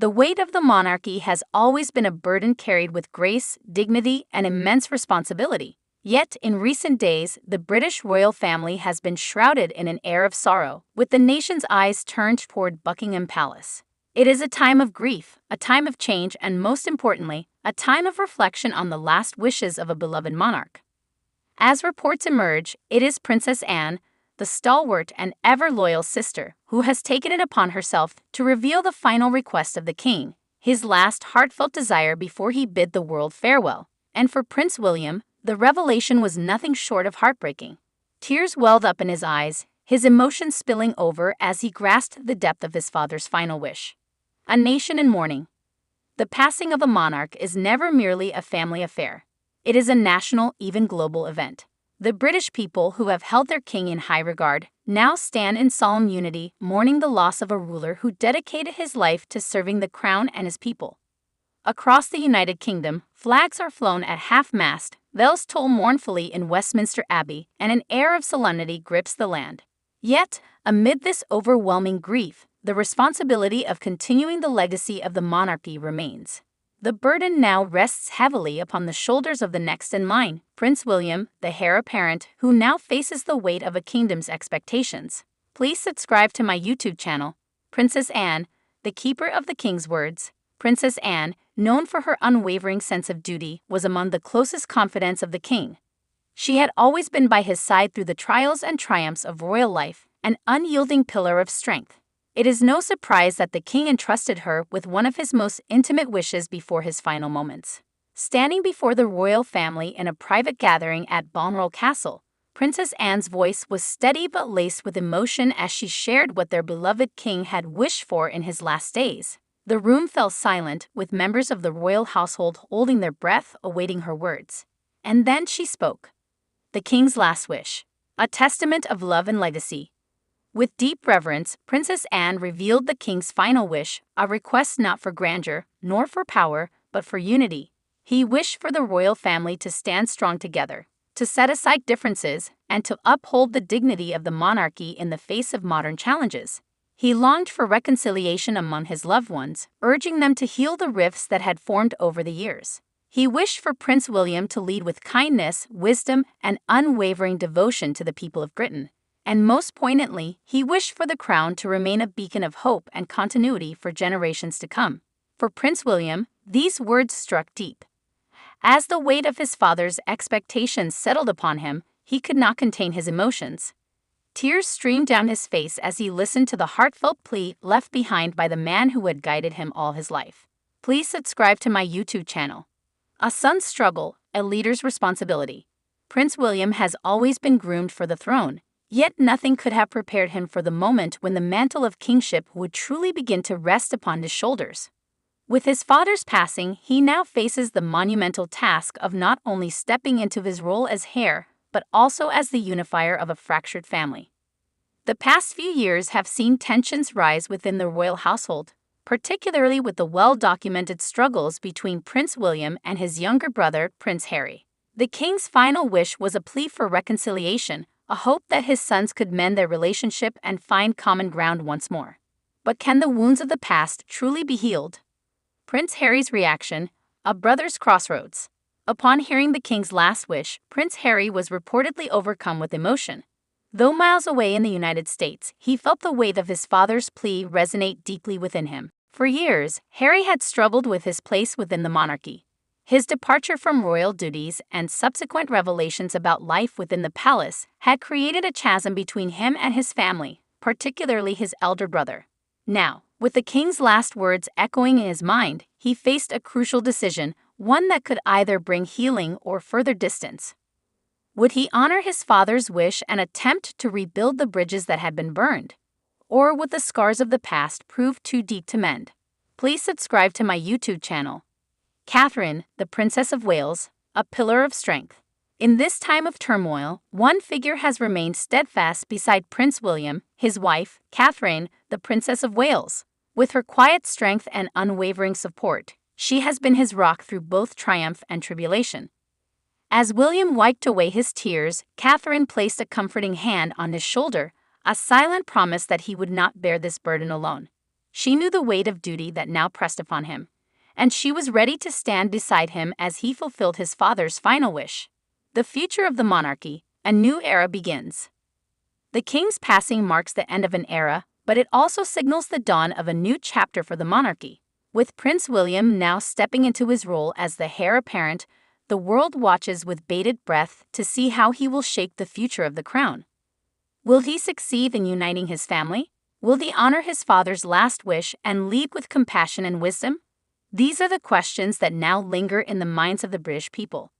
The weight of the monarchy has always been a burden carried with grace, dignity, and immense responsibility. Yet, in recent days, the British royal family has been shrouded in an air of sorrow, with the nation's eyes turned toward Buckingham Palace. It is a time of grief, a time of change, and most importantly, a time of reflection on the last wishes of a beloved monarch. As reports emerge, it is Princess Anne, the stalwart and ever-loyal sister, who has taken it upon herself to reveal the final request of the king, his last heartfelt desire before he bid the world farewell. And for Prince William, the revelation was nothing short of heartbreaking. Tears welled up in his eyes, his emotions spilling over as he grasped the depth of his father's final wish. A nation in mourning. The passing of a monarch is never merely a family affair. It is a national, even global event. The British people, who have held their king in high regard, now stand in solemn unity, mourning the loss of a ruler who dedicated his life to serving the crown and his people. Across the United Kingdom, flags are flown at half-mast, bells toll mournfully in Westminster Abbey, and an air of solemnity grips the land. Yet, amid this overwhelming grief, the responsibility of continuing the legacy of the monarchy remains. The burden now rests heavily upon the shoulders of the next in line, Prince William, the heir apparent, who now faces the weight of a kingdom's expectations. Please subscribe to my YouTube channel. Princess Anne, the keeper of the king's words. Princess Anne, known for her unwavering sense of duty, was among the closest confidants of the king. She had always been by his side through the trials and triumphs of royal life, an unyielding pillar of strength. It is no surprise that the king entrusted her with one of his most intimate wishes before his final moments. Standing before the royal family in a private gathering at Balmoral Castle, Princess Anne's voice was steady but laced with emotion as she shared what their beloved king had wished for in his last days. The room fell silent, with members of the royal household holding their breath, awaiting her words. And then she spoke. The king's last wish, a testament of love and legacy. With deep reverence, Princess Anne revealed the king's final wish, a request not for grandeur, nor for power, but for unity. He wished for the royal family to stand strong together, to set aside differences, and to uphold the dignity of the monarchy in the face of modern challenges. He longed for reconciliation among his loved ones, urging them to heal the rifts that had formed over the years. He wished for Prince William to lead with kindness, wisdom, and unwavering devotion to the people of Britain. And most poignantly, he wished for the crown to remain a beacon of hope and continuity for generations to come. For Prince William, these words struck deep. As the weight of his father's expectations settled upon him, he could not contain his emotions. Tears streamed down his face as he listened to the heartfelt plea left behind by the man who had guided him all his life. Please subscribe to my YouTube channel. A son's struggle, a leader's responsibility. Prince William has always been groomed for the throne. Yet nothing could have prepared him for the moment when the mantle of kingship would truly begin to rest upon his shoulders. With his father's passing, he now faces the monumental task of not only stepping into his role as heir, but also as the unifier of a fractured family. The past few years have seen tensions rise within the royal household, particularly with the well-documented struggles between Prince William and his younger brother, Prince Harry. The king's final wish was a plea for reconciliation, a hope that his sons could mend their relationship and find common ground once more. But can the wounds of the past truly be healed? Prince Harry's reaction, a brother's crossroads. Upon hearing the king's last wish, Prince Harry was reportedly overcome with emotion. Though miles away in the United States, he felt the weight of his father's plea resonate deeply within him. For years, Harry had struggled with his place within the monarchy. His departure from royal duties and subsequent revelations about life within the palace had created a chasm between him and his family, particularly his elder brother. Now, with the king's last words echoing in his mind, he faced a crucial decision, one that could either bring healing or further distance. Would he honor his father's wish and attempt to rebuild the bridges that had been burned? Or would the scars of the past prove too deep to mend? Please subscribe to my YouTube channel. Catherine, the Princess of Wales, a pillar of strength. In this time of turmoil, one figure has remained steadfast beside Prince William, his wife, Catherine, the Princess of Wales. With her quiet strength and unwavering support, she has been his rock through both triumph and tribulation. As William wiped away his tears, Catherine placed a comforting hand on his shoulder, a silent promise that he would not bear this burden alone. She knew the weight of duty that now pressed upon him, and she was ready to stand beside him as he fulfilled his father's final wish. The future of the monarchy, a new era begins. The king's passing marks the end of an era, but it also signals the dawn of a new chapter for the monarchy. With Prince William now stepping into his role as the heir apparent, the world watches with bated breath to see how he will shape the future of the crown. Will he succeed in uniting his family? Will he honor his father's last wish and lead with compassion and wisdom? These are the questions that now linger in the minds of the British people.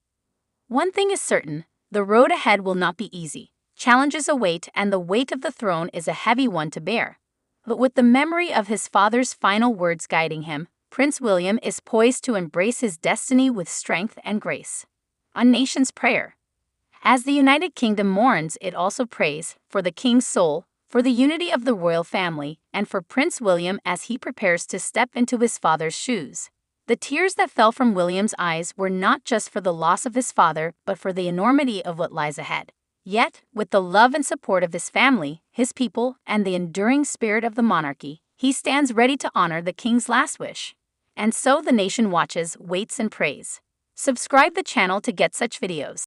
One thing is certain, the road ahead will not be easy. Challenges await, and the weight of the throne is a heavy one to bear. But with the memory of his father's final words guiding him, Prince William is poised to embrace his destiny with strength and grace. A nation's prayer. As the United Kingdom mourns, it also prays for the king's soul, for the unity of the royal family, and for Prince William as he prepares to step into his father's shoes. The tears that fell from William's eyes were not just for the loss of his father, but for the enormity of what lies ahead. Yet, with the love and support of his family, his people, and the enduring spirit of the monarchy, he stands ready to honor the king's last wish. And so the nation watches, waits, and prays. Subscribe the channel to get such videos.